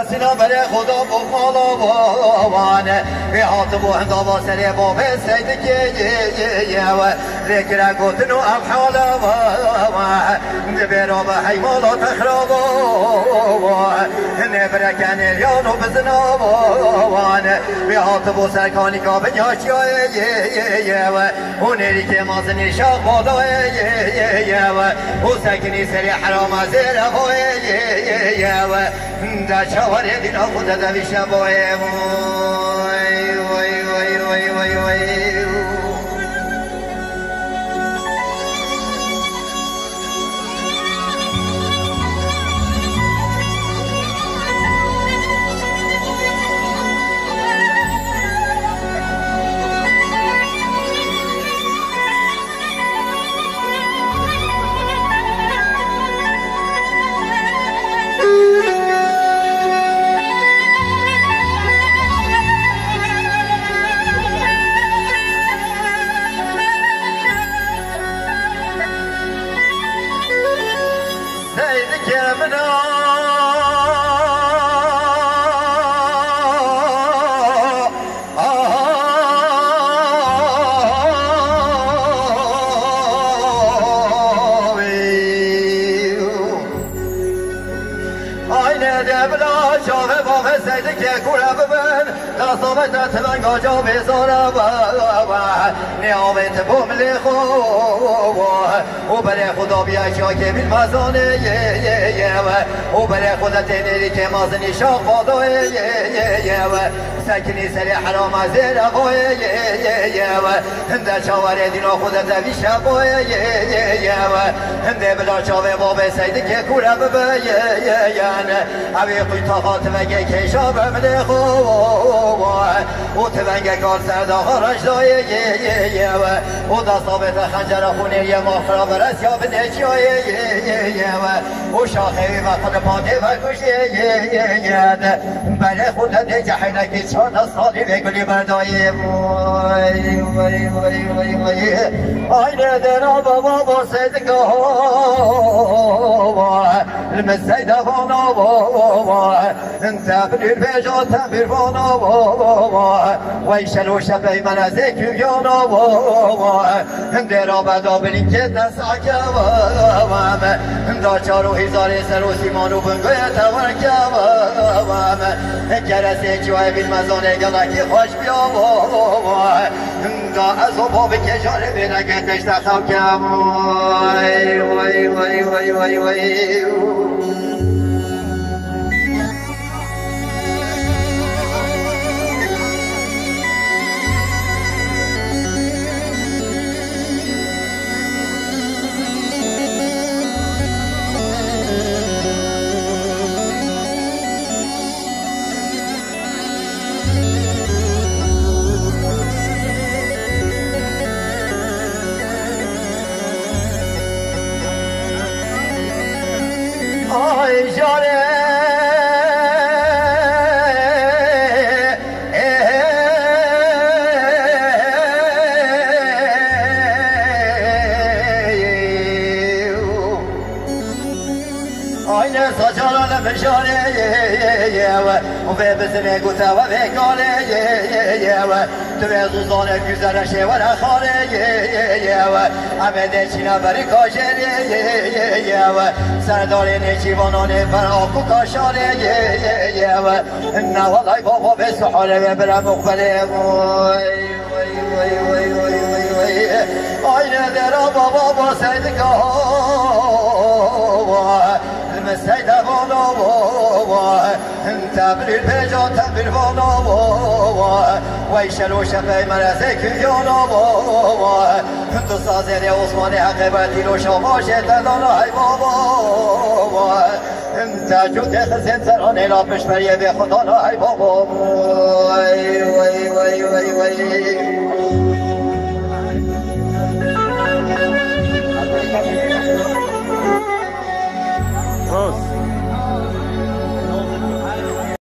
سینا بره خدا بخمالا وانه به حاطب و هندابا سری بابه سید که و ذکر گوتنو افحالا دبیرا به حیمالا تخرابا نبرکن الیانو بزنا وانه به حاطب و سرکانی که بنیاشی و اونری که مازنی شاق بالا و سکنی سری حرام زیر و در چوار دینا خود دوی شبای وای تمن گاجا بزارم نیامت بمل خوب و برای خدا بیا که بیل مزانه و برای خدا تنیری که مازنی شاق بادا سکنی سری حرام زیر قوی و هنده چاوره دینا خدا دوی شبای و هنده بلا چاوه باب سیده که کوره ببین اوی قوی طاقات وگه کشا بمل خوب و تونگه کار سرده خارش دایه و دست ثابت خنجر خونه یه ماخرا برس یا بنشی و شاخه وقت پاده و کشه بله خود ده جحینه که چند سالی بگلی بردایه وای آینه درا بابا با صدقه المسیده وانا تبریر بجا تبریر وانا ویشلو شبه من از اکیانا درا بدا بلین که دستاکه دا چارو هزار سر و سیمانو بنگوی تورکه گرسه چوه بیل مزانه گلکی خوش بیا دا از و باب کشاره بینگه تشت خوکم وای جاره آینه ساچاران بشاره و به بزنه گوته و به گاله تو به زوزانه گذرشه و رخاره و همه دچینا بری کاشره و سردار نچیوانانه بر آکو کاشاره و نوالای بابا به سحاره و برم مقبله آینه درا بابا با سیدگاه مسیده وانا تبریر بجا تبریر وانا ویشل و شفه مرزه کیانا تو سازه عثمان حقیبتی رو شماشه تدانا های بابا تجود خزین سرانه لا پشبریه به خدا نا های بابا وای Rose.